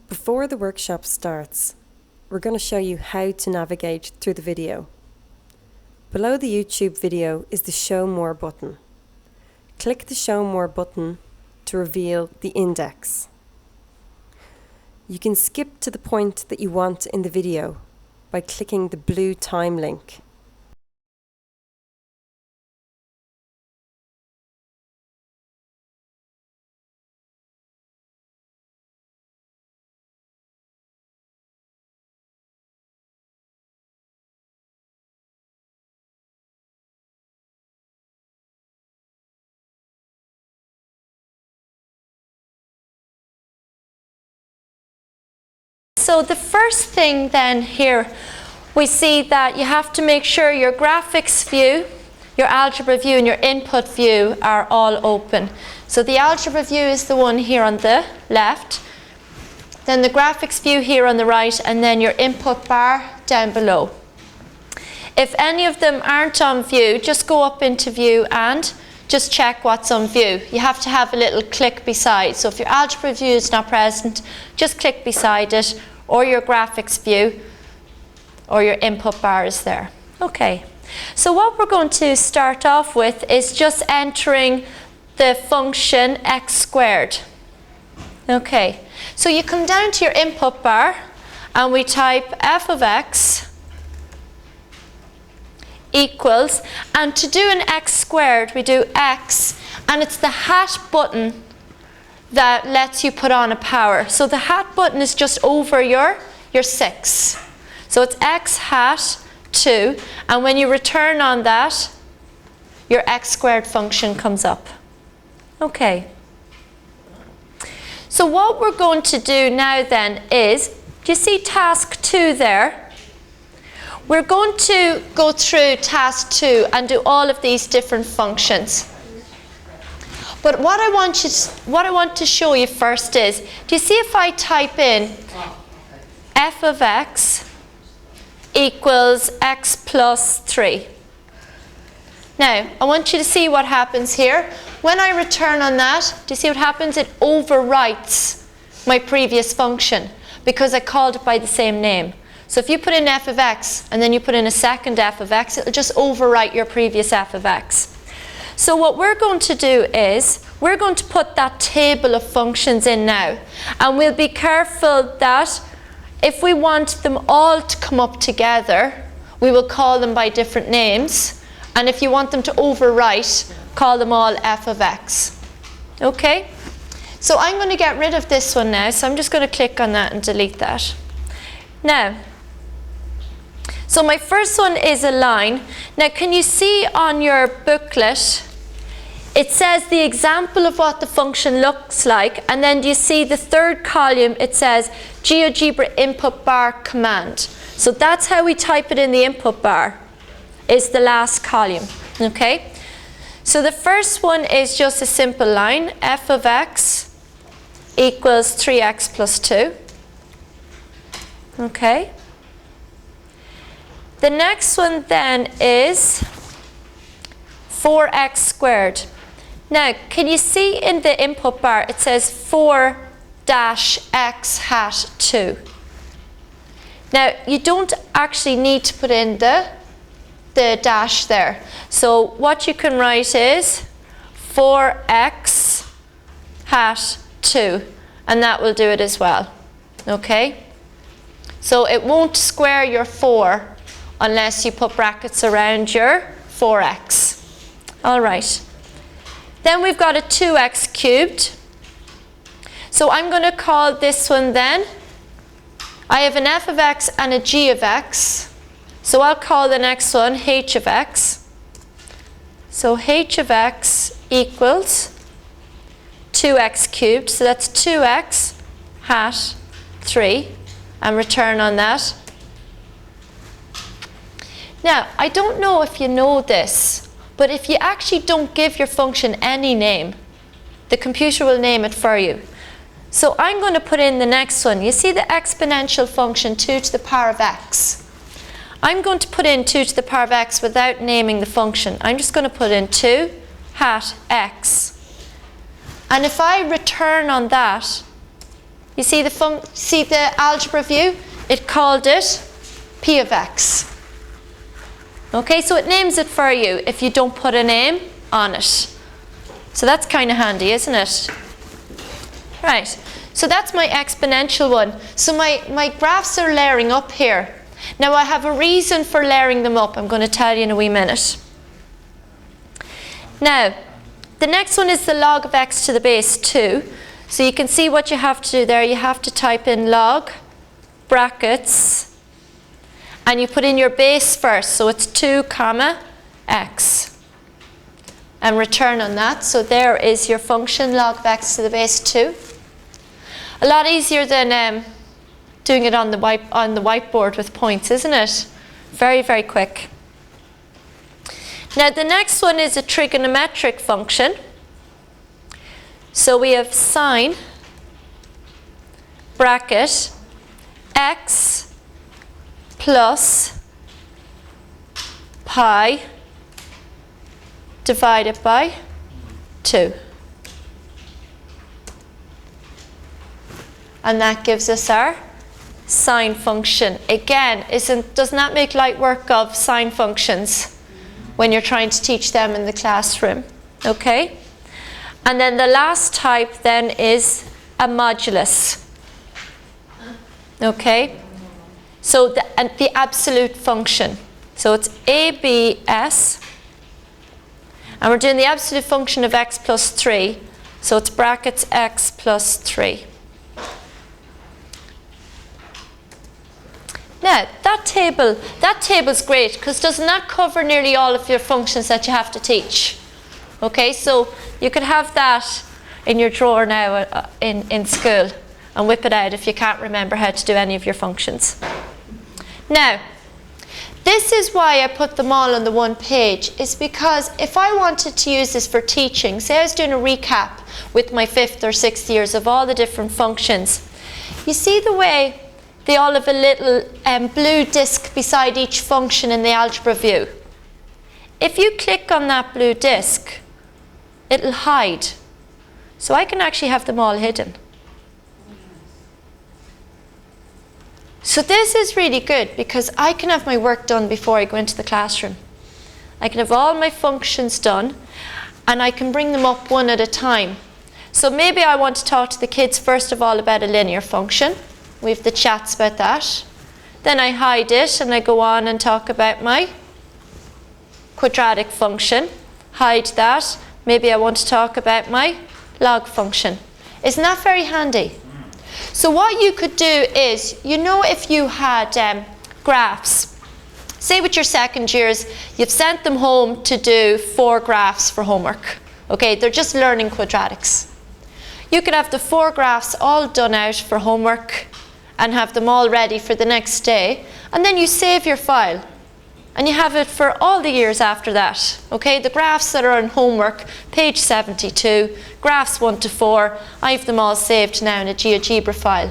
Before the workshop starts, we're going to show you how to navigate through the video. Below the YouTube video is the Show More button. Click the Show More button to reveal the index. You can skip to the point that you want in the video by clicking the blue time link. So the first thing then here, we see that you have to make sure your graphics view, your algebra view and your input view are all open. So the algebra view is the one here on the left, then the graphics view here on the right, and then your input bar down below. If any of them aren't on view, just go up into view and just check what's on view. You have to have a little click beside. So if your algebra view is not present, just click beside it, or your graphics view, or your input bar is there. Okay, so what we're going to start off with is just entering the function x squared. Okay, so you come down to your input bar and we type f of x equals, and to do an x squared we do x, and it's the hat button that lets you put on a power. So the hat button is just over your 6. So it's x hat 2, and when you return on that, your x squared function comes up. Okay. So what we're going to do now then is, do you see task 2 there? We're going to go through task 2 and do all of these different functions. But what I want to show you first is, do you see if I type in f of x equals x plus 3? Now, I want you to see what happens here. When I return on that, do you see what happens? It overwrites my previous function because I called it by the same name. So if you put in f of x and then you put in a second f of x, it'll just overwrite your previous f of x. So what we're going to do is, we're going to put that table of functions in now. And we'll be careful that if we want them all to come up together, we will call them by different names. And if you want them to overwrite, call them all f of x. Okay? So I'm going to get rid of this one now. So I'm just going to click on that and delete that. Now, so my first one is a line. Now can you see on your booklet, it says the example of what the function looks like, and then do you see the third column, it says GeoGebra input bar command. So that's how we type it in the input bar, is the last column. Okay? So the first one is just a simple line, f of x equals 3x plus 2. Okay? The next one then is 4x squared. Now, can you see in the input bar it says 4 dash x hat 2. Now, you don't actually need to put in the dash there. So what you can write is 4x hat 2, and that will do it as well. Okay? So it won't square your 4 unless you put brackets around your 4x. All right. Then we've got a 2x cubed. So I'm going to call this one then, I have an f of x and a g of x. So I'll call the next one h of x. So h of x equals 2x cubed. So that's 2x hat 3. And return on that. Now, I don't know if you know this, but if you actually don't give your function any name, the computer will name it for you. So I'm going to put in the next one. You see the exponential function 2 to the power of x. I'm going to put in 2 to the power of x without naming the function. I'm just going to put in 2 hat x. And if I return on that, You see the algebra view? It called it p of x. Okay, so it names it for you if you don't put a name on it. So that's kind of handy, isn't it? Right, so that's my exponential one. So my graphs are layering up here. Now I have a reason for layering them up. I'm going to tell you in a wee minute. Now, the next one is the log of x to the base 2. So you can see what you have to do there. You have to type in log, brackets, and you put in your base first. So it's 2 comma x. And return on that. So there is your function, log of x to the base 2. A lot easier than doing it on the whiteboard with points, isn't it? Very, very quick. Now the next one is a trigonometric function. So we have sine, bracket, x plus pi divided by 2. And that gives us our sine function. Again, doesn't that make light work of sine functions when you're trying to teach them in the classroom? Okay? And then the last type then is a modulus. Okay? So the absolute function. So it's ABS. And we're doing the absolute function of x plus 3. So it's brackets x plus 3. Now, that table's great because doesn't that cover nearly all of your functions that you have to teach? Okay, so you could have that in your drawer now in school and whip it out if you can't remember how to do any of your functions. Now, this is why I put them all on the one page, is because if I wanted to use this for teaching, say I was doing a recap with my 5th or 6th years of all the different functions, you see the way they all have a little blue disc beside each function in the algebra view. If you click on that blue disc, it'll hide. So I can actually have them all hidden. So this is really good because I can have my work done before I go into the classroom. I can have all my functions done and I can bring them up one at a time. So maybe I want to talk to the kids first of all about a linear function. We have the chats about that. Then I hide it and I go on and talk about my quadratic function. Hide that. Maybe I want to talk about my log function. Isn't that very handy? So what you could do is, you know, if you had graphs, say with your 2nd years, you've sent them home to do 4 graphs for homework. Okay, they're just learning quadratics. You could have the 4 graphs all done out for homework and have them all ready for the next day, and then you save your file and you have it for all the years after that. Okay, the graphs that are on homework, page 72, graphs 1 to 4, I have them all saved now in a GeoGebra file.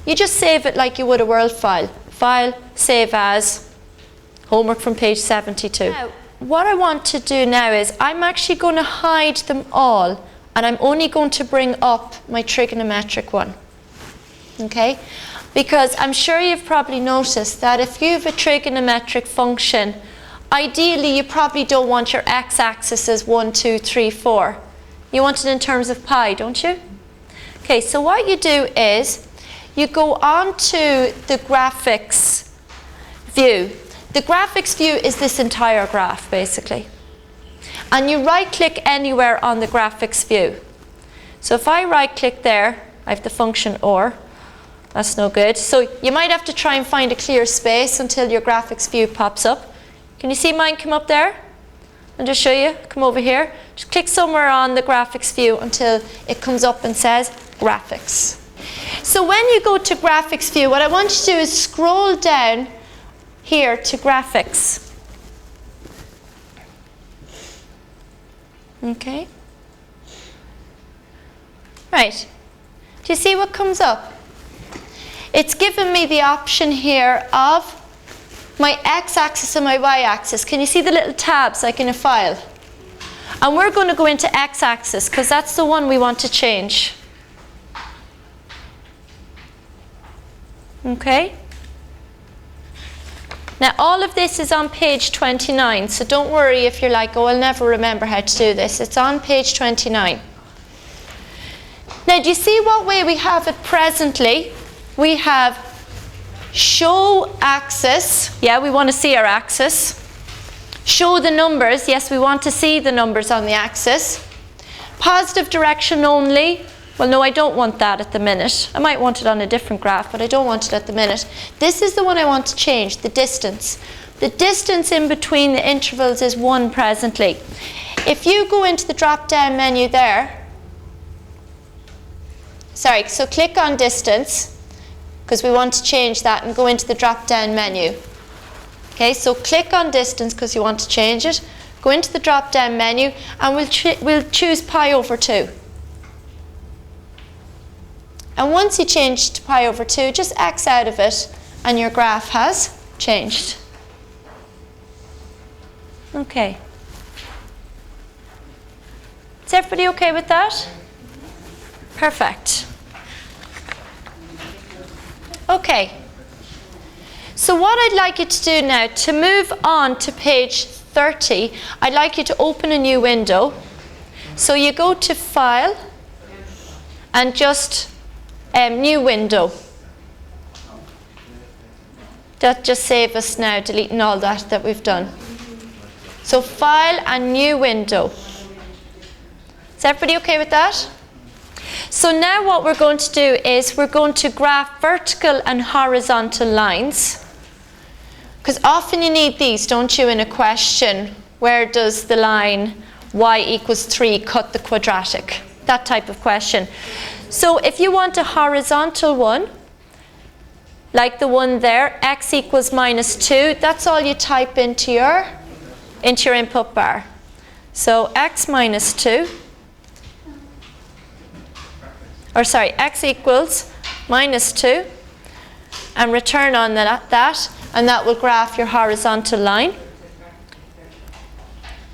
You just save it like you would a Word file. File, save as, homework from page 72. Now, what I want to do now is I'm actually going to hide them all and I'm only going to bring up my trigonometric one. Okay? Because I'm sure you've probably noticed that if you have a trigonometric function, ideally you probably don't want your x-axis as 1, 2, 3, 4. You want it in terms of pi, don't you? Okay, so what you do is you go on to the graphics view. The graphics view is this entire graph, basically. And you right-click anywhere on the graphics view. So if I right-click there, I have the function OR. That's no good. So you might have to try and find a clear space until your graphics view pops up. Can you see mine come up there? I'll just show you. Come over here. Just click somewhere on the graphics view until it comes up and says graphics. So when you go to graphics view, what I want you to do is scroll down here to graphics. Okay. Right. Do you see what comes up? It's given me the option here of my x-axis and my y-axis. Can you see the little tabs like in a file? And we're going to go into x-axis because that's the one we want to change. Okay? Now all of this is on page 29, so don't worry if you're like, oh, I'll never remember how to do this. It's on page 29. Now do you see what way we have it presently? We have show axis. Yeah, we want to see our axis. Show the numbers. Yes, we want to see the numbers on the axis. Positive direction only. Well, no, I don't want that at the minute. I might want it on a different graph, but I don't want it at the minute. This is the one I want to change, the distance. The distance in between the intervals is 1 presently. If you go into the drop-down menu there, sorry, so click on distance, because we want to change that, and go into the drop-down menu. Okay, so click on distance because you want to change it. Go into the drop-down menu, and we'll choose pi over 2. And once you change to pi over 2, just X out of it, and your graph has changed. Okay. Is everybody okay with that? Perfect. Okay. So what I'd like you to do now, to move on to page 30, I'd like you to open a new window. So you go to File, and just new window. That just save us now, deleting all that we've done. So File and new window. Is everybody okay with that? So now what we're going to do is we're going to graph vertical and horizontal lines. Because often you need these, don't you, in a question. Where does the line y equals 3 cut the quadratic? That type of question. So if you want a horizontal one, like the one there, x equals -2, that's all you type into your input bar. So x minus 2, or sorry, x equals -2, and return on that, and that will graph your horizontal line,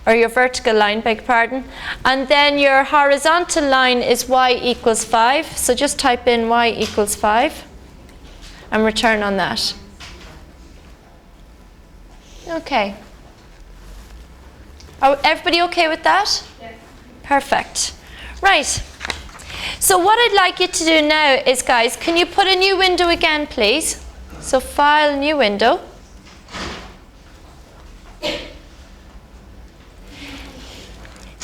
or your vertical line, beg your pardon. And then your horizontal line is y equals 5. So just type in y equals 5 and return on that. Okay. Are everybody okay with that? Yeah. Perfect. Right. So what I'd like you to do now is, guys, can you put a new window again, please? So File, new window.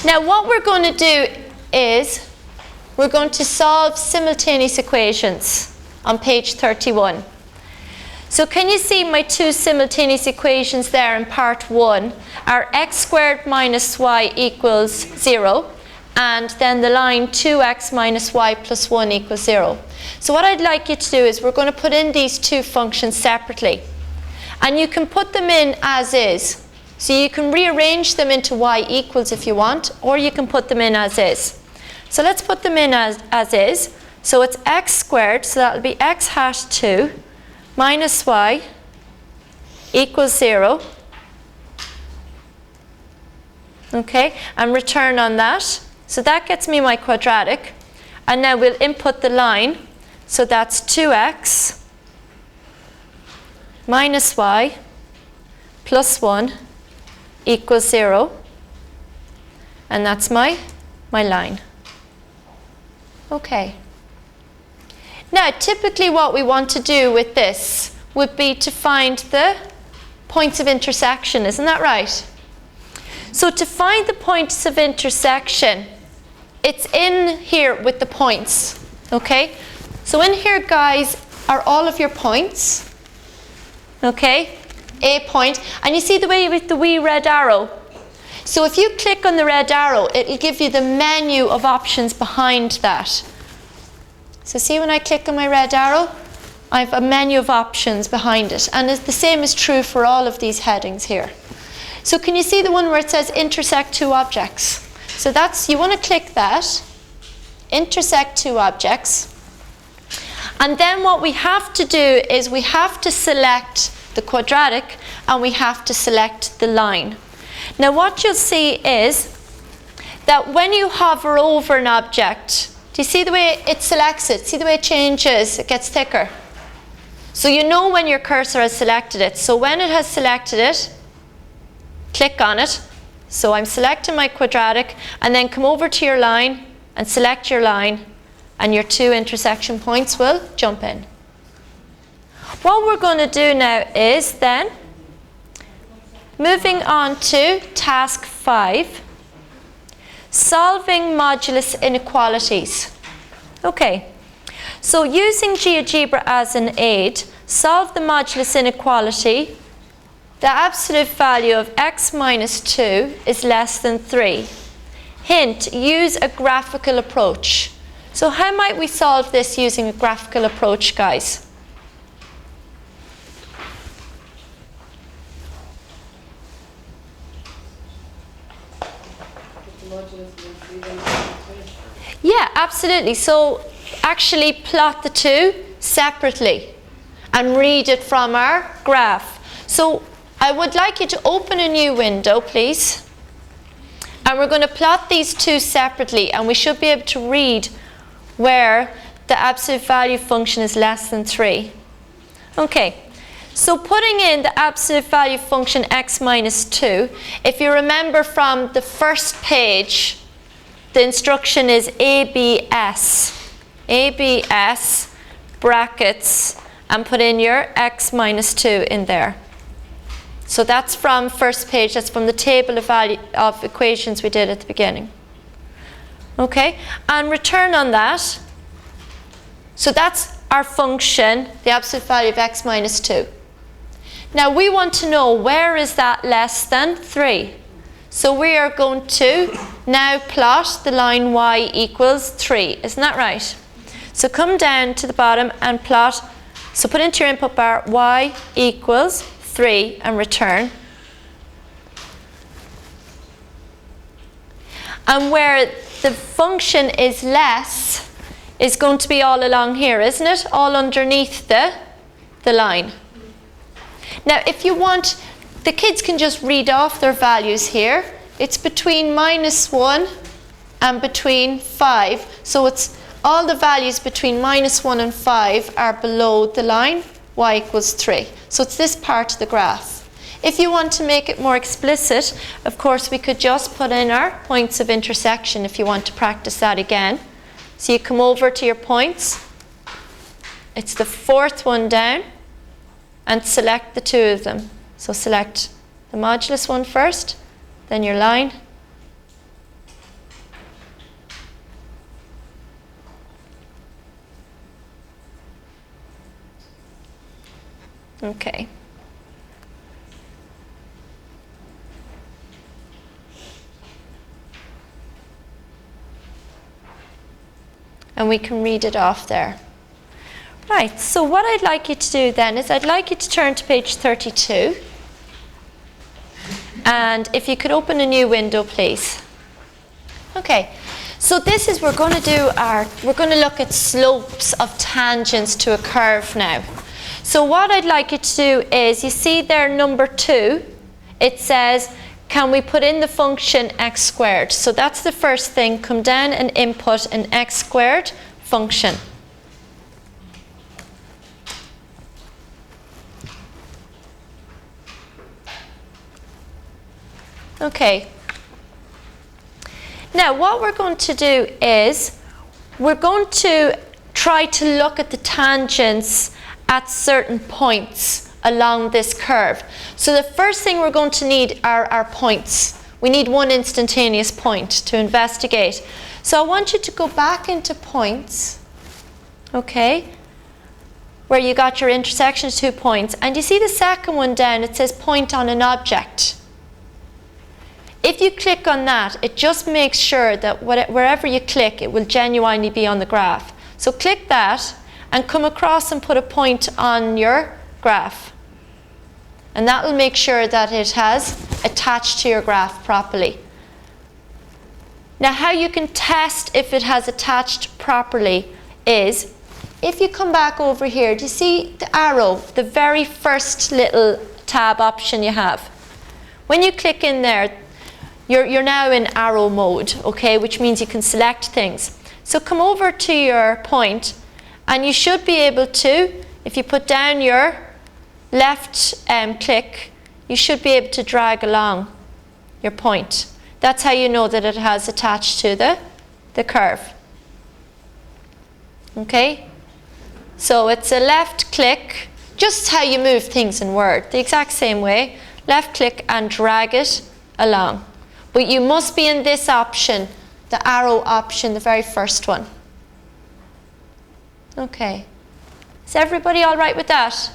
Now what we're going to do is we're going to solve simultaneous equations on page 31. So can you see my two simultaneous equations there in part 1 are x squared minus y equals 0, and then the line 2x minus y plus 1 equals 0. So what I'd like you to do is we're going to put in these two functions separately. And you can put them in as is. So you can rearrange them into y equals if you want, or you can put them in as is. So let's put them in as is. So it's x squared, so that'll be x hash 2 minus y equals 0. Okay, and return on that. So that gets me my quadratic. And now we'll input the line. So that's 2x minus y plus 1 equals 0. And that's my line. Okay. Now, typically what we want to do with this would be to find the points of intersection. Isn't that right? So to find the points of intersection, it's in here with the points. Okay? So in here, guys, are all of your points. Okay? A point. And you see the way with the wee red arrow? So if you click on the red arrow, it'll give you the menu of options behind that. So see when I click on my red arrow, I have a menu of options behind it. And the same is true for all of these headings here. So can you see the one where it says intersect two objects? So that's, you want to click that, intersect two objects. And then what we have to do is we have to select the quadratic and we have to select the line. Now what you'll see is that when you hover over an object, do you see the way it selects it? See the way it changes? It gets thicker. So you know when your cursor has selected it. So when it has selected it, click on it. So I'm selecting my quadratic, and then come over to your line and select your line, and your two intersection points will jump in. What we're going to do now is then, moving on to task 5, solving modulus inequalities. Okay, so using GeoGebra as an aid, solve the modulus inequality. The absolute value of x minus 2 is less than 3. Hint, use a graphical approach. So how might we solve this using a graphical approach, guys? Yeah, absolutely. So actually plot the two separately and read it from our graph. So I would like you to open a new window, please. And we're going to plot these two separately, and we should be able to read where the absolute value function is less than 3. Okay, so putting in the absolute value function x minus 2, if you remember from the first page, the instruction is ABS brackets, and put in your x minus 2 in there. So that's from first page, that's from the table of equations we did at the beginning. Okay, and return on that. So that's our function, the absolute value of x minus 2. Now we want to know, where is that less than 3? So we are going to now plot the line y equals 3. Isn't that right? So come down to the bottom and plot. So put into your input bar y equals 3 and return. And where the function is less is going to be all along here, isn't it? All underneath the line. Now if you want, the kids can just read off their values here. It's between -1 and between 5. So it's all the values between -1 and 5 are below the line y equals 3. So it's this part of the graph. If you want to make it more explicit, of course we could just put in our points of intersection if you want to practice that again. So you come over to your points. It's the fourth one down, and select the two of them. So select the modulus one first, then your line. Okay. And we can read it off there. Right, so what I'd like you to do then is I'd like you to turn to page 32. And if you could open a new window, please. Okay, so this is, we're going to look at slopes of tangents to a curve now. So what I'd like you to do is, you see there number 2, it says, can we put in the function x squared? So that's the first thing, come down and input an x squared function. Okay. Now what we're going to do is, we're going to try to look at the tangents at certain points along this curve. So the first thing we're going to need are our points. We need one instantaneous point to investigate. So I want you to go back into points, okay, where you got your intersection of 2 points, and you see the second one down, it says point on an object. If you click on that, it just makes sure that wherever you click, it will genuinely be on the graph. So click that and come across and put a point on your graph. And that will make sure that it has attached to your graph properly. Now how you can test if it has attached properly is, if you come back over here, do you see the arrow, the very first little tab option you have? When you click in there, you're now in arrow mode, okay, which means you can select things. So come over to your point, and you should be able to if you put down your left click, you should be able to drag along your point. That's how you know that it has attached to the curve. Okay? So it's a left click, just how you move things in Word, the exact same way. Left click and drag it along. But you must be in this option, the arrow option, the very first one. Okay. Is everybody all right with that?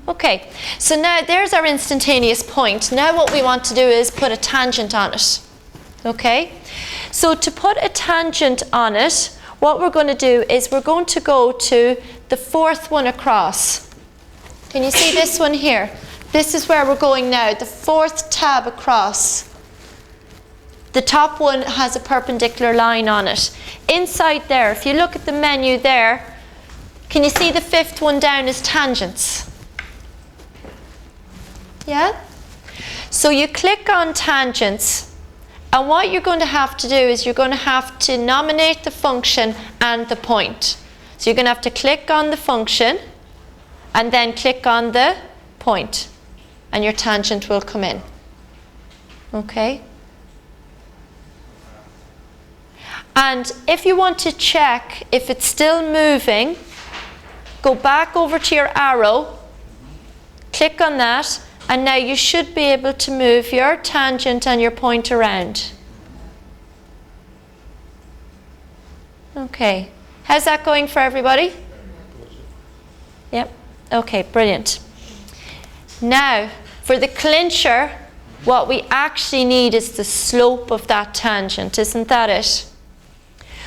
Okay. So now there's our instantaneous point. Now what we want to do is put a tangent on it. Okay? So to put a tangent on it, what we're going to do is we're going to go to the fourth one across. Can you see this one here? This is where we're going now, the fourth tab across. The top one has a perpendicular line on it. Inside there, if you look at the menu there, can you see the fifth one down is tangents? Yeah? So you click on tangents, and what you're going to have to do is you're going to have to nominate the function and the point. So you're going to have to click on the function and then click on the point, and your tangent will come in. Okay? And if you want to check if it's still moving, go back over to your arrow, click on that, and now you should be able to move your tangent and your point around. Okay. How's that going for everybody? Yep. Okay, brilliant. Now, for the clincher, what we actually need is the slope of that tangent. Isn't that it?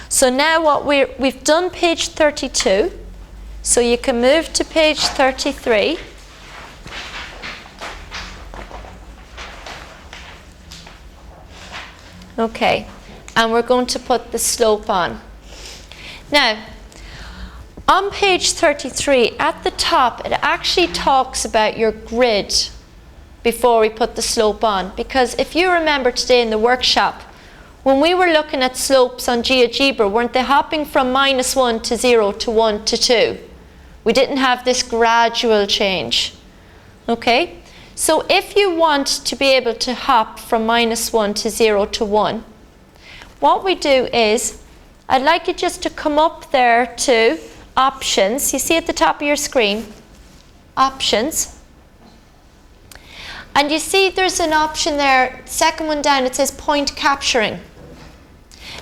So now what we've done page 32. So you can move to page 33. Okay, and we're going to put the slope on. Now, on page 33, at the top, it actually talks about your grid before we put the slope on. Because if you remember today in the workshop, when we were looking at slopes on GeoGebra, weren't they hopping from -1 to 0 to 1 to 2? We didn't have this gradual change. Okay? So if you want to be able to hop from -1 to 0 to 1, what we do is, I'd like you just to come up there to options. You see at the top of your screen, options. And you see there's an option there, second one down, it says point capturing.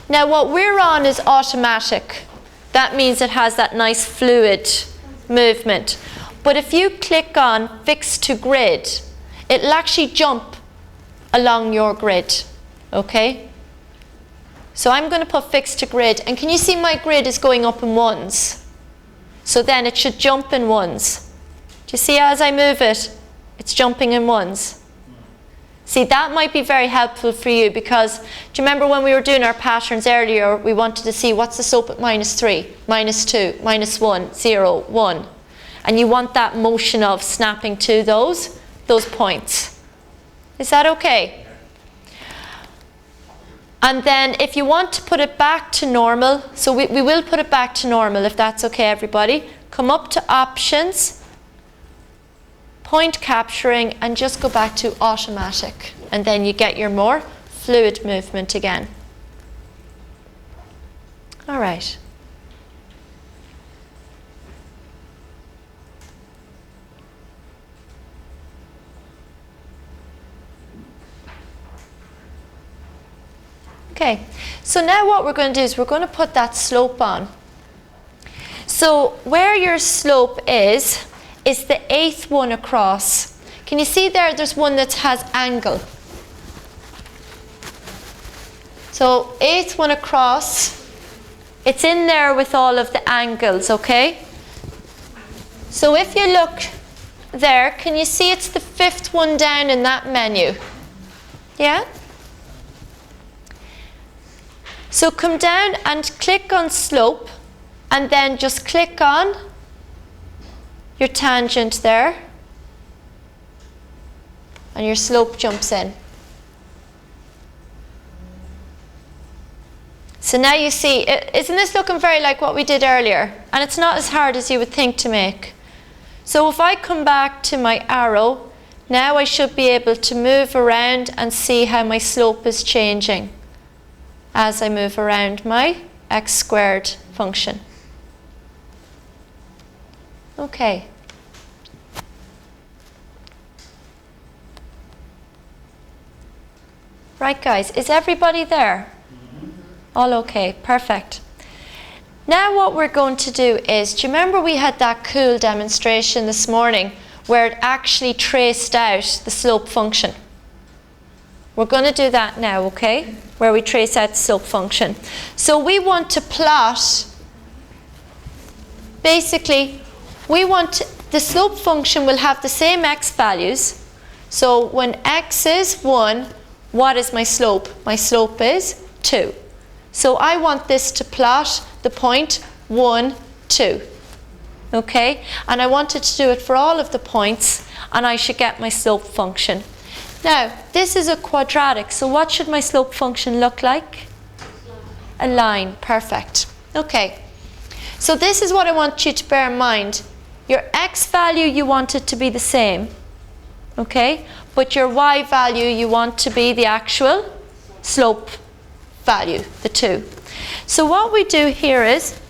Now what we're on is automatic. That means it has that nice fluid movement. But if you click on fix to grid, it'll actually jump along your grid. Okay? So I'm going to put fix to grid, and can you see my grid is going up in ones? So then it should jump in ones. Do you see as I move it, it's jumping in ones? See, that might be very helpful for you, because do you remember when we were doing our patterns earlier, we wanted to see what's the slope at -3, -2, -1, 0, 1. And you want that motion of snapping to those points. Is that okay? And then if you want to put it back to normal, so we will put it back to normal if that's okay, everybody. Come up to options, point capturing, and just go back to automatic. And then you get your more fluid movement again. All right. Okay, so now what we're going to do is we're going to put that slope on. So where your slope is the 8th one across. Can you see there, there's one that has angle. So 8th one across, it's in there with all of the angles, okay? So if you look there, can you see it's the 5th one down in that menu? Yeah? So come down and click on slope, and then just click on your tangent there, and your slope jumps in. So now you see, isn't this looking very like what we did earlier? And it's not as hard as you would think to make. So if I come back to my arrow, now I should be able to move around and see how my slope is changing as I move around my x squared function. Okay. Right, guys, is everybody there? All okay, perfect. Now what we're going to do is, do you remember we had that cool demonstration this morning where it actually traced out the slope function? We're going to do that now, okay? Where we trace out the slope function. So we want to plot, basically, the slope function will have the same x values. So when x is 1, what is my slope? My slope is 2. So I want this to plot the point 1, 2. Okay? And I wanted to do it for all of the points, and I should get my slope function. Now, this is a quadratic, so what should my slope function look like? A line. Perfect. Okay. So this is what I want you to bear in mind. Your x value, you want it to be the same. Okay? But your y value, you want to be the actual slope value, the 2. So what we do here is,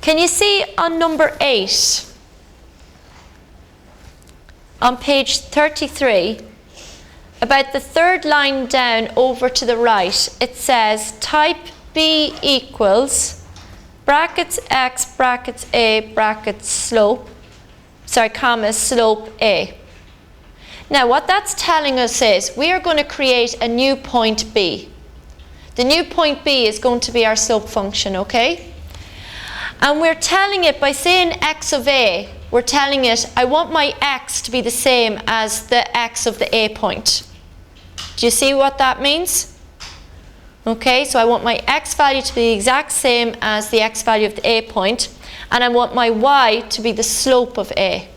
can you see on number 8, on page 33, about the third line down over to the right, it says type B equals brackets x, brackets a, brackets slope, comma, slope a. Now what that's telling us is we are going to create a new point B. The new point B is going to be our slope function, okay? And we're telling it by saying x of a, we're telling it I want my x to be the same as the x of the a point. Do you see what that means? Okay, so I want my x value to be the exact same as the x value of the a point, and I want my y to be the slope of a.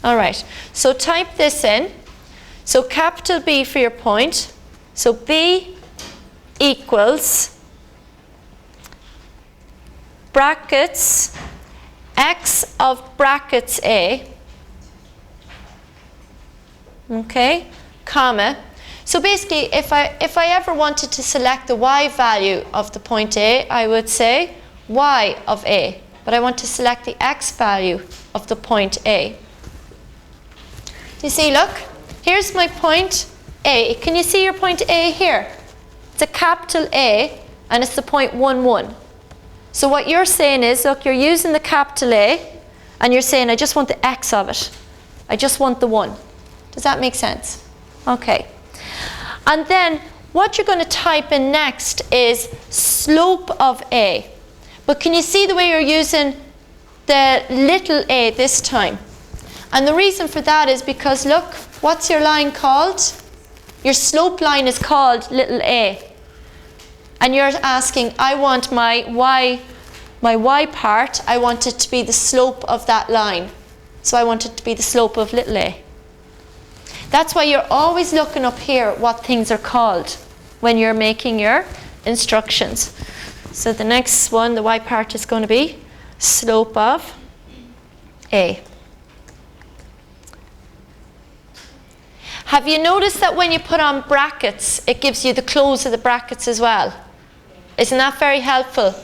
Alright, so type this in. So capital B for your point. So B equals brackets x of brackets a, okay, comma. So basically, if I ever wanted to select the y value of the point A, I would say y of A. But I want to select the x value of the point A. Do you see, look, here's my point A. Can you see your point A here? It's a capital A, and it's the point 1, 1. So what you're saying is, look, you're using the capital A, and you're saying, I just want the x of it. I just want the 1. Does that make sense? Okay. And then what you're going to type in next is slope of A. But can you see the way you're using the little a this time? And the reason for that is because, look, what's your line called? Your slope line is called little a. And you're asking, I want my y part, I want it to be the slope of that line. So I want it to be the slope of little a. That's why you're always looking up here at what things are called when you're making your instructions. So the next one, the y part, is going to be slope of a. Have you noticed that when you put on brackets, it gives you the close of the brackets as well? Isn't that very helpful?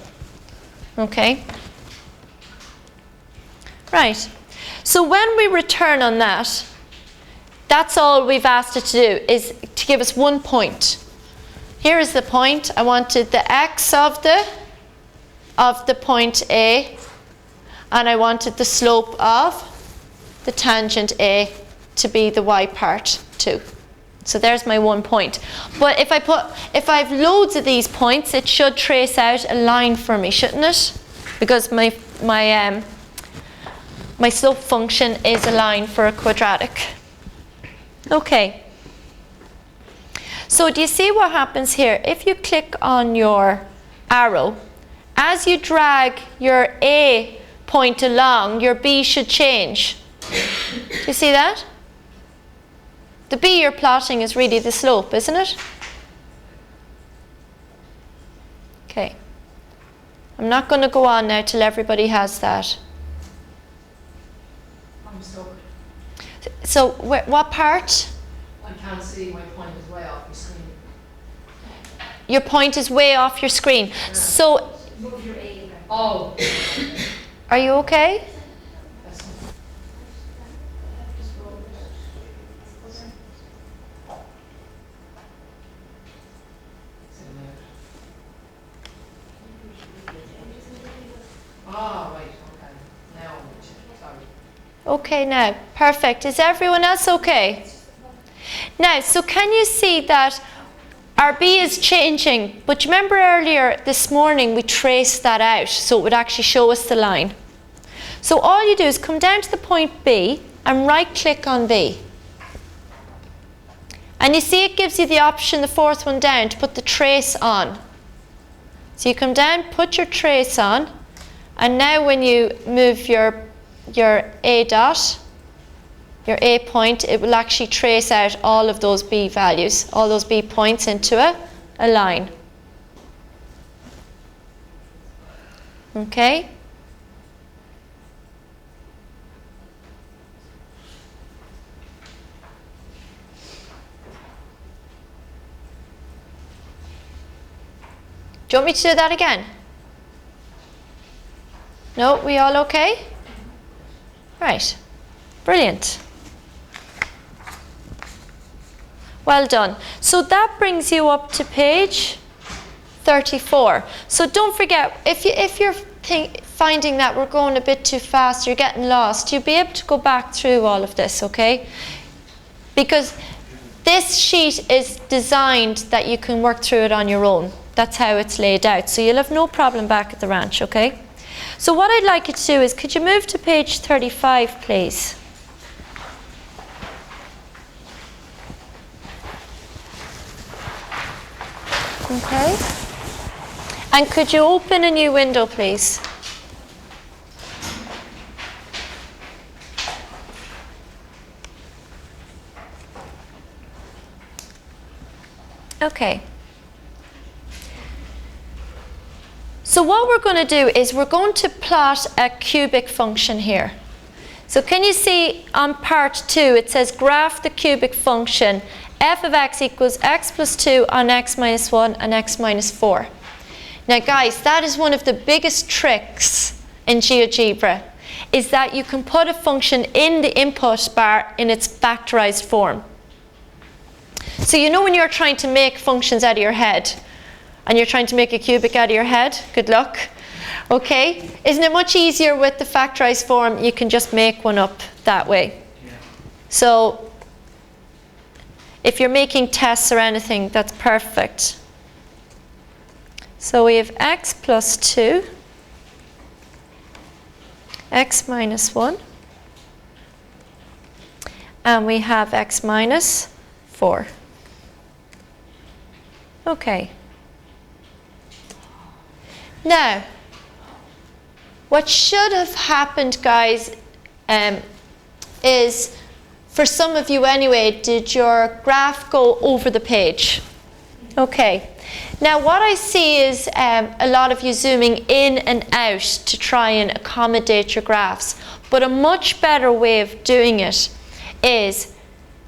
Okay. Right. So when we return on that, that's all we've asked it to do, is to give us one point. Here is the point. I wanted the x of the point A, and I wanted the slope of the tangent A to be the y part too. So there's my 1 point. But if I have loads of these points, it should trace out a line for me, shouldn't it? Because my slope function is a line for a quadratic. Okay. So do you see what happens here? If you click on your arrow, as you drag your A point along, your B should change. Do you see that? The B you're plotting is really the slope, isn't it? Okay. I'm not going to go on now till everybody has that. I'm stuck. So what part? I can't see, my point is way off the screen. Your point is way off your screen. Yeah. So, Move your A back. Oh. are you okay? Ah, right, okay. Now I'm with you. Sorry. Okay now, perfect. Is everyone else okay? Now, so can you see that our B is changing, but you remember earlier this morning we traced that out so it would actually show us the line. So all you do is come down to the point B and right click on B. And you see it gives you the option, the fourth one down, to put the trace on. So you come down, put your trace on, and now when you move your A dot, your A point, it will actually trace out all of those B values, all those B points into a line. Okay? Do you want me to do that again? No, we all okay? Right, brilliant. Well done. So that brings you up to page 34. So don't forget, if you're finding that we're going a bit too fast, you're getting lost, you'll be able to go back through all of this, okay? Because this sheet is designed that you can work through it on your own. That's how it's laid out. So you'll have no problem back at the ranch, okay? So what I'd like you to do is, could you move to page 35, please? Okay. And could you open a new window, please? Okay. So what we're going to do is we're going to plot a cubic function here. So can you see on part 2 it says graph the cubic function f of x equals x plus 2 on x minus 1 and x minus 4. Now guys, that is one of the biggest tricks in GeoGebra, is that you can put a function in the input bar in its factorized form. So you know when you're trying to make functions out of your head, and you're trying to make a cubic out of your head, good luck. Okay, isn't it much easier with the factorized form? You can just make one up that way. Yeah. So if you're making tests or anything, that's perfect. So we have x plus 2, x minus 1, and we have x minus 4. Okay. Now, what should have happened, guys, is, for some of you anyway, did your graph go over the page? Okay. Now, what I see is a lot of you zooming in and out to try and accommodate your graphs. But a much better way of doing it is,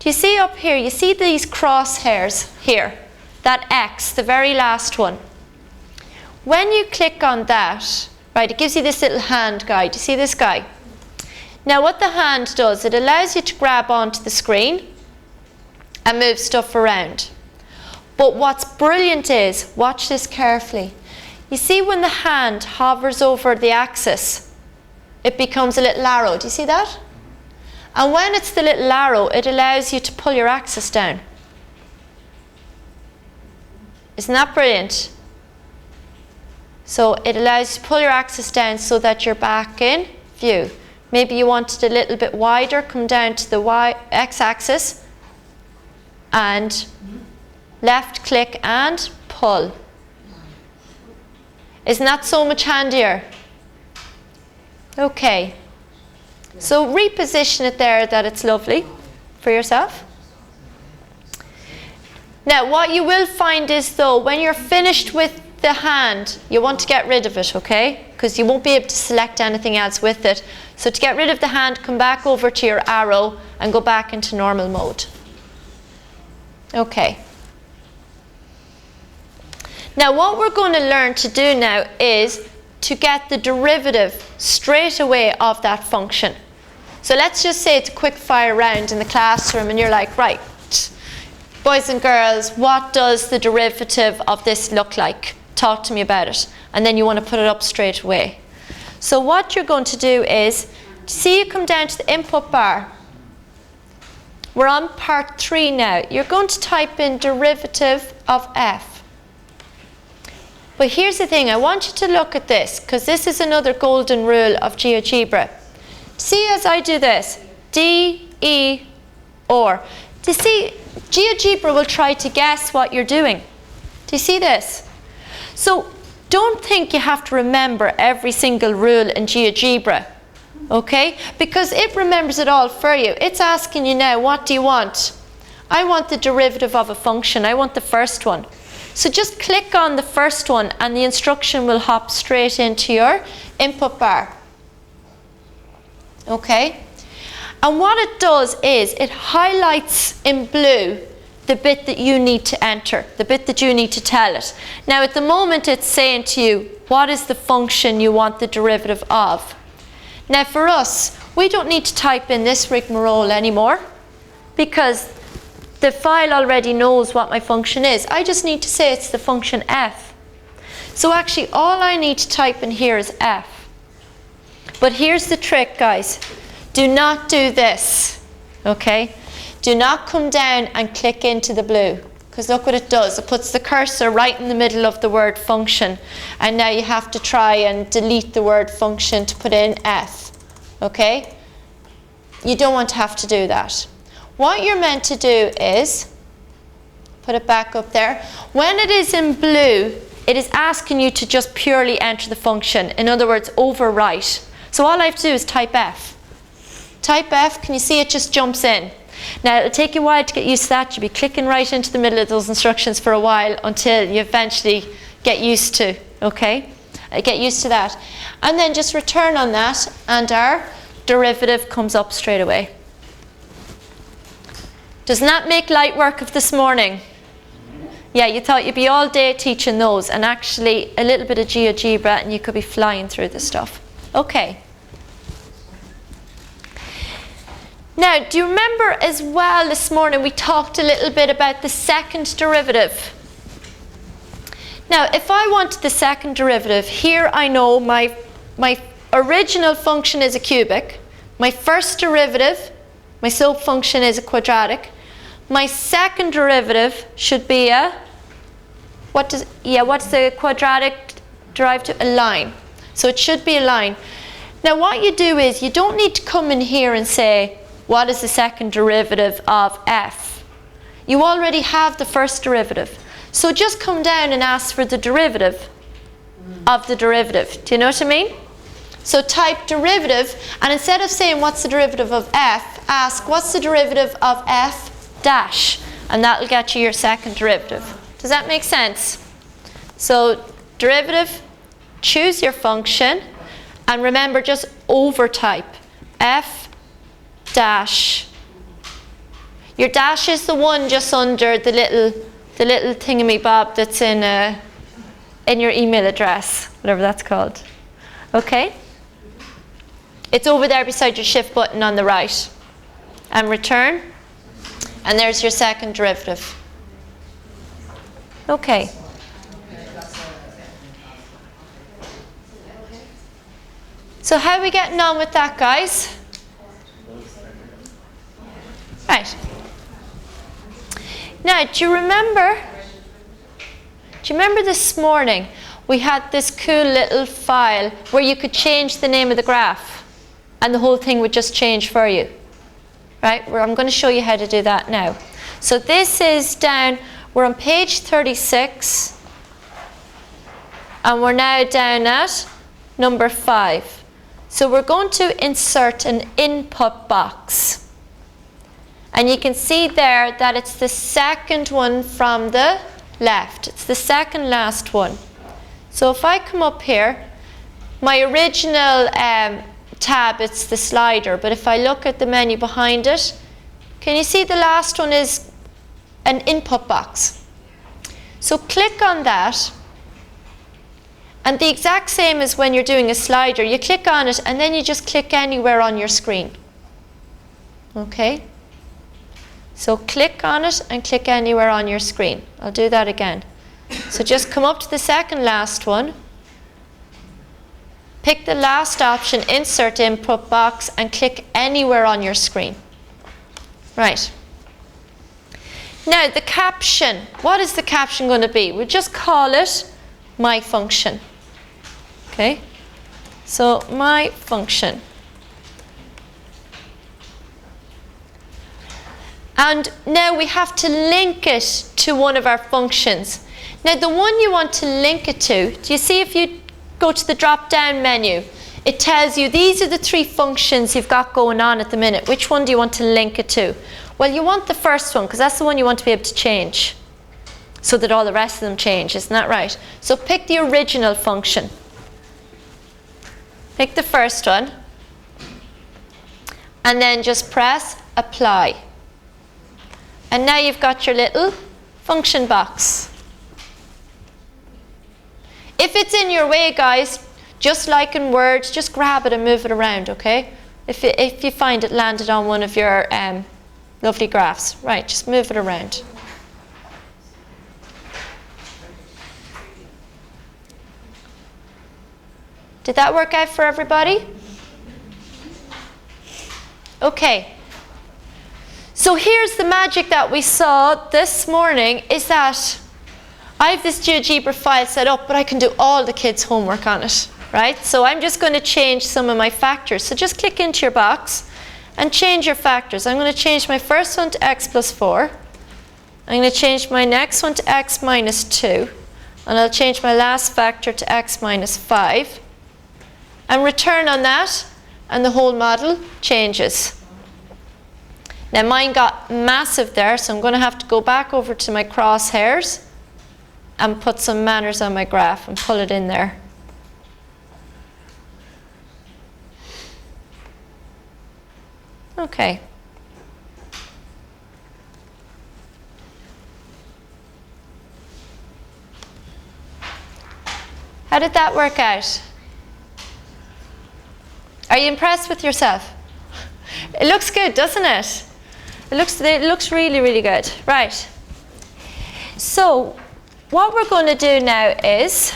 do you see up here, you see these crosshairs here? That X, the very last one. When you click on that, right, it gives you this little hand guy. Do you see this guy? Now what the hand does, it allows you to grab onto the screen and move stuff around. But what's brilliant is, watch this carefully. You see when the hand hovers over the axis, it becomes a little arrow. Do you see that? And when it's the little arrow, it allows you to pull your axis down. Isn't that brilliant? So it allows you to pull your axis down so that you're back in view. Maybe you want it a little bit wider, come down to the x-axis and left click and pull. Isn't that so much handier? Okay. So reposition it there that it's lovely for yourself. Now what you will find is though, when you're finished with the hand, you want to get rid of it, okay? because you won't be able to select anything else with it. So to get rid of the hand, come back over to your arrow and go back into normal mode. Okay. Now what we're going to learn to do now is to get the derivative straight away of that function. So let's just say it's a quick fire round in the classroom and you're like, right, boys and girls, what does the derivative of this look like? Talk to me about it. And then you want to put it up straight away. So what you're going to do is, see you come down to the input bar. We're on part 3 now. You're going to type in derivative of f. But here's the thing, I want you to look at this, because this is another golden rule of GeoGebra. See as I do this, D, E, or. Do you see, GeoGebra will try to guess what you're doing. Do you see this? So don't think you have to remember every single rule in GeoGebra, okay? Because it remembers it all for you. It's asking you now, what do you want? I want the derivative of a function. I want the first one. So just click on the first one and the instruction will hop straight into your input bar. Okay? And what it does is it highlights in blue the bit that you need to enter, the bit that you need to tell it. Now at the moment it's saying to you, what is the function you want the derivative of? Now for us, we don't need to type in this rigmarole anymore because the file already knows what my function is. I just need to say it's the function f. So actually all I need to type in here is f. But here's the trick, guys. Do not do this, okay? Do not come down and click into the blue, because look what it does. It puts the cursor right in the middle of the word function, and now you have to try and delete the word function to put in f, okay? You don't want to have to do that. What you're meant to do is, put it back up there, when it is in blue, it is asking you to just purely enter the function. In other words, overwrite. So all I have to do is type f. Type f, can you see it just jumps in? Now it'll take you a while to get used to that. You'll be clicking right into the middle of those instructions for a while until you eventually get used to, okay? Get used to that. And then just return on that and our derivative comes up straight away. Doesn't that make light work of this morning? Yeah, you thought you'd be all day teaching those, and actually a little bit of GeoGebra and you could be flying through the stuff. Okay. Now, do you remember as well this morning we talked a little bit about the second derivative? Now, if I wanted the second derivative, here I know my original function is a cubic, my first derivative, my slope function is a quadratic. My second derivative should be a, what's the quadratic derived to? A line. So it should be a line. Now what you do is, you don't need to come in here and say, what is the second derivative of f? You already have the first derivative. So just come down and ask for the derivative of the derivative. Do you know what I mean? So type derivative, and instead of saying what's the derivative of f, ask what's the derivative of f dash, and that'll get you your second derivative. Does that make sense? So derivative, choose your function, and remember just overtype f dash. Your dash is the one just under the little thingamabob that's in your email address, whatever that's called. Okay? It's over there beside your shift button on the right. And return. And there's your second derivative. Okay. So how are we getting on with that, guys? Right. Now, do you remember this morning we had this cool little file where you could change the name of the graph and the whole thing would just change for you? Right? I'm going to show you how to do that now. So this is down, we're on page 36 and we're now down at number 5. So we're going to insert an input box. And you can see there that it's the second one from the left. It's the second last one. So if I come up here, My original tab, it's the slider, but if I look at the menu behind it, can you see the last one is an input box? So click on that, and the exact same as when you're doing a slider, you click on it and then you just click anywhere on your screen. Okay? So click on it and click anywhere on your screen. I'll do that again. So just come up to the second last one, pick the last option, insert input box, and click anywhere on your screen. Right. Now the caption, what is the caption going to be? We'll just call it my function. Okay, so my function. And now we have to link it to one of our functions. Now the one you want to link it to, do you see if you go to the drop down menu, it tells you these are the 3 functions you've got going on at the minute. Which one do you want to link it to? Well, you want the first one because that's the one you want to be able to change so that all the rest of them change, isn't that right? So pick the original function. Pick the first one and then just press apply. And now you've got your little function box. If it's in your way, guys, just like in Word, just grab it and move it around, okay? If you find it landed on one of your lovely graphs. Right, just move it around. Did that work out for everybody? Okay. So here's the magic that we saw this morning, is that I have this GeoGebra file set up, but I can do all the kids' homework on it, right? So I'm just going to change some of my factors. So just click into your box and change your factors. I'm going to change my first one to x plus 4. I'm going to change my next one to x minus 2. And I'll change my last factor to x minus 5. And return on that, and the whole model changes. Now mine got massive there, so I'm going to have to go back over to my crosshairs and put some manners on my graph and pull it in there. Okay. How did that work out? Are you impressed with yourself? It looks good, doesn't it? It looks really, really good. Right. So what we're going to do now is,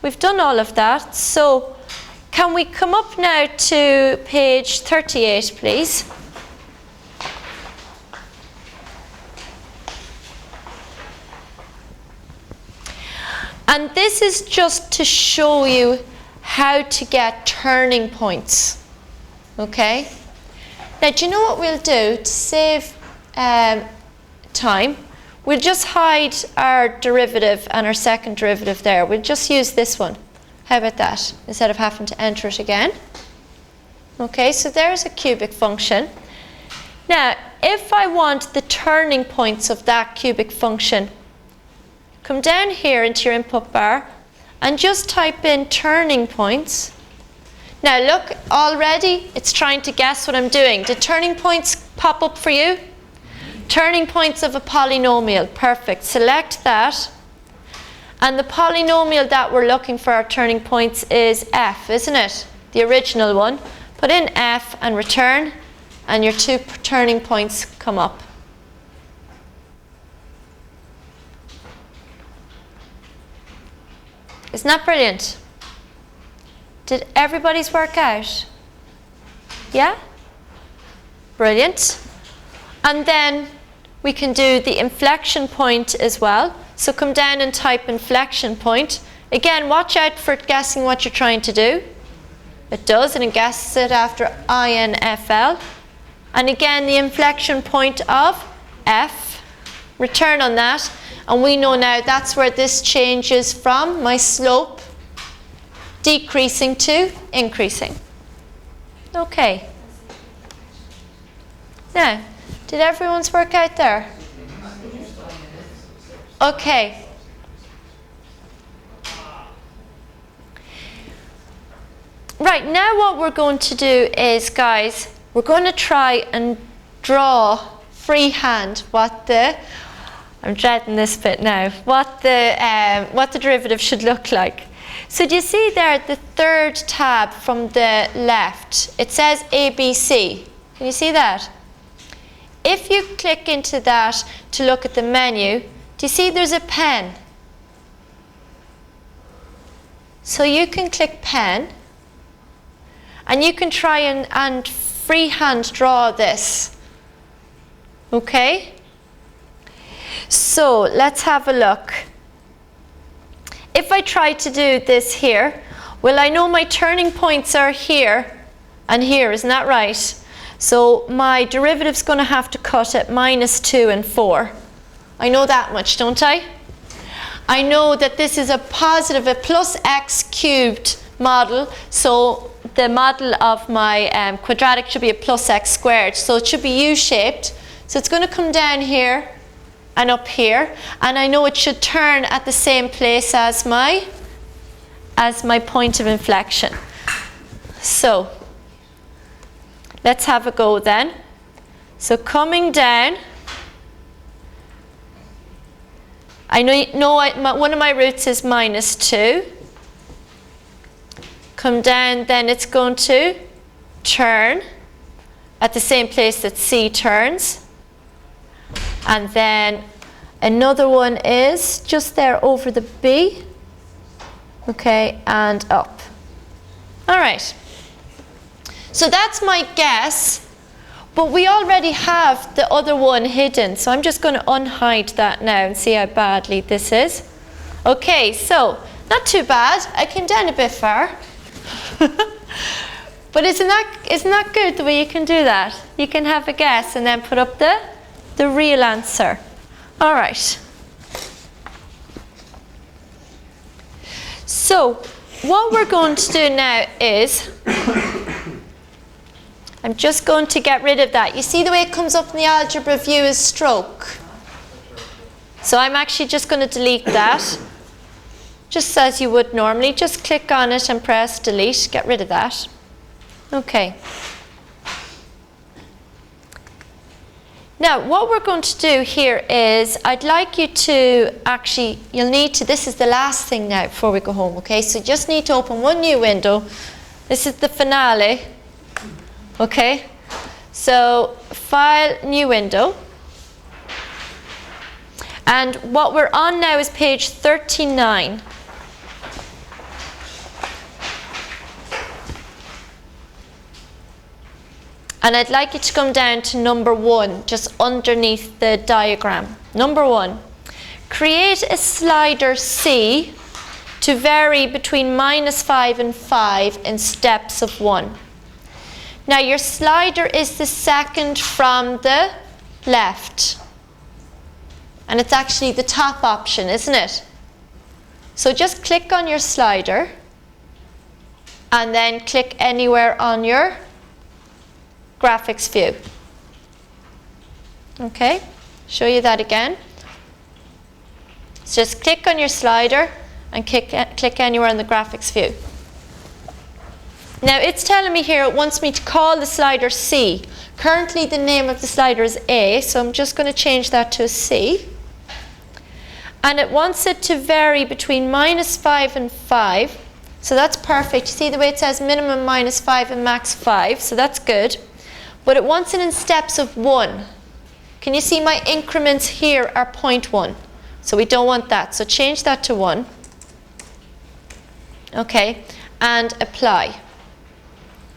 we've done all of that, so can we come up now to page 38, please? And this is just to show you how to get turning points. Okay? Now, do you know what we'll do to save time? We'll just hide our derivative and our second derivative there. We'll just use this one. How about that? Instead of having to enter it again. Okay, so there's a cubic function. Now, if I want the turning points of that cubic function, come down here into your input bar and just type in turning points. Now look, already it's trying to guess what I'm doing. Did turning points pop up for you? Turning points of a polynomial. Perfect. Select that. And the polynomial that we're looking for our turning points is f, isn't it? The original one. Put in f and return, and your 2 turning points come up. Isn't that brilliant? Did everybody's work out? Yeah? Brilliant. And then we can do the inflection point as well. So come down and type inflection point. Again, watch out for guessing what you're trying to do. It does, and it guesses it after INFL. And again, the inflection point of F. Return on that. And we know now that's where this changes from my slope decreasing to increasing. Okay. Now, did everyone's work out there? Okay. Right, now what we're going to do is, guys, we're going to try and draw freehand what the, I'm dreading this bit now, what the derivative should look like. So do you see there the third tab from the left? It says ABC. Can you see that? If you click into that to look at the menu, do you see there's a pen? So you can click pen, and you can try and freehand draw this. Okay? So let's have a look. If I try to do this here, well, I know my turning points are here and here, isn't that right? So my derivative's going to have to cut at -2 and 4. I know that much, don't I? I know that this is a positive, a plus x cubed model, so the model of my quadratic should be a plus x squared, so it should be U-shaped. So it's going to come down here and up here, and I know it should turn at the same place as my point of inflection. So let's have a go then. So coming down, I know one of my roots is -2. Come down, then it's going to turn at the same place that C turns. And then another one is just there over the B. Okay, and up. All right. So that's my guess, but we already have the other one hidden, so I'm just going to unhide that now and see how badly this is. Okay, so not too bad. I came down a bit far. But isn't that good the way you can do that? You can have a guess and then put up the real answer. All right. So what we're going to do now is I'm just going to get rid of that. You see the way it comes up in the algebra view as stroke? So I'm actually just going to delete that. Just as you would normally. Just click on it and press delete. Get rid of that. Okay. Now what we're going to do here is I'd like you to actually, you'll need to, this is the last thing now before we go home, okay? So you just need to open one new window. This is the finale. Okay? So file, new window. And what we're on now is page 39. And I'd like you to come down to number 1, just underneath the diagram. Number 1, create a slider C to vary between -5 and 5 in steps of 1. Now your slider is the second from the left. And it's actually the top option, isn't it? So just click on your slider and then click anywhere on your graphics view. Okay, show you that again. So just click on your slider and click anywhere on the graphics view. Now it's telling me here it wants me to call the slider C. Currently the name of the slider is A, so I'm just going to change that to a C. And it wants it to vary between -5 and 5. So that's perfect. You see the way it says minimum -5 and max 5, so that's good. But it wants it in steps of 1. Can you see my increments here are 0.1? So we don't want that. So change that to 1. Okay, and apply.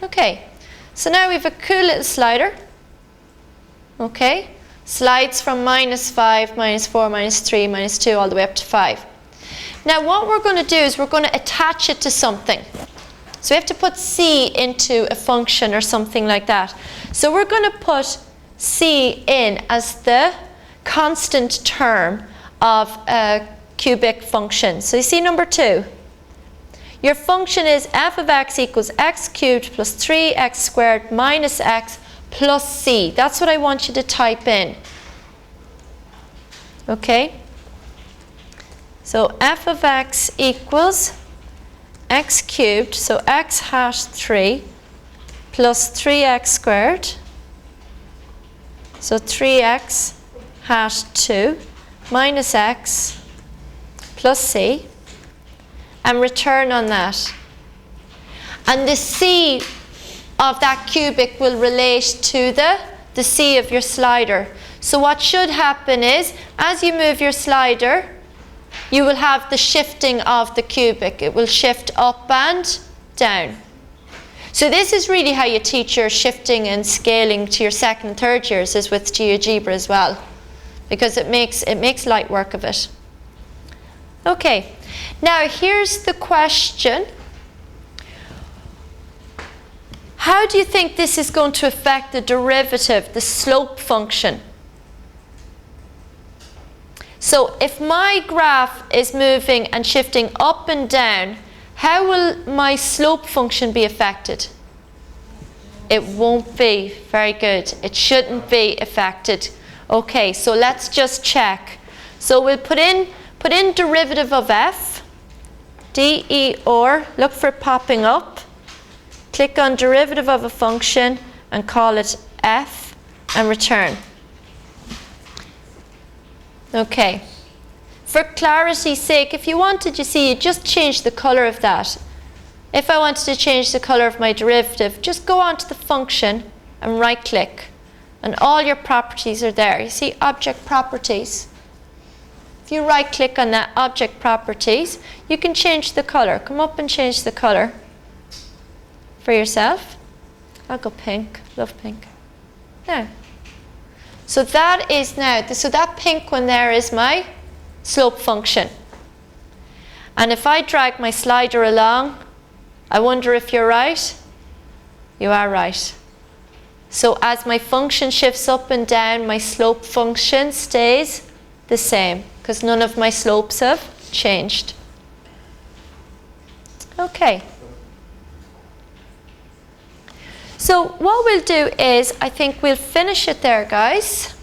Okay, so now we have a cool little slider. Okay, slides from -5, -4, -3, -2, all the way up to 5. Now what we're going to do is we're going to attach it to something. So we have to put C into a function or something like that. So we're going to put C in as the constant term of a cubic function. So you see number 2. Your function is f of x equals x cubed plus 3x squared minus x plus c. That's what I want you to type in. Okay? So f of x equals x cubed, so x hash 3 plus 3x squared, so 3x hash 2 minus x plus c, and return on that. And the c of that cubic will relate to the c of your slider. So what should happen is, as you move your slider, you will have the shifting of the cubic. It will shift up and down. So this is really how you teach your shifting and scaling to your second and third years, is with GeoGebra as well, because it makes light work of it. Okay, now here's the question. How do you think this is going to affect the derivative, the slope function? So if my graph is moving and shifting up and down, how will my slope function be affected? It won't be. Very good. It shouldn't be affected. Okay, so let's just check. So we'll put in derivative of f, d, or, look for it popping up. Click on derivative of a function and call it f and return. Okay. For clarity's sake, if you wanted, you see, you just change the color of that. If I wanted to change the color of my derivative, just go onto the function and right click, and all your properties are there. You see object properties. If you right click on that object properties, you can change the color. Come up and change the color for yourself. I'll go pink. Love pink. Now, so that is now, so that pink one there is my slope function. And if I drag my slider along, I wonder if you're right. You are right. So as my function shifts up and down, my slope function stays the same, because none of my slopes have changed. Okay. So what we'll do is, I think we'll finish it there, guys.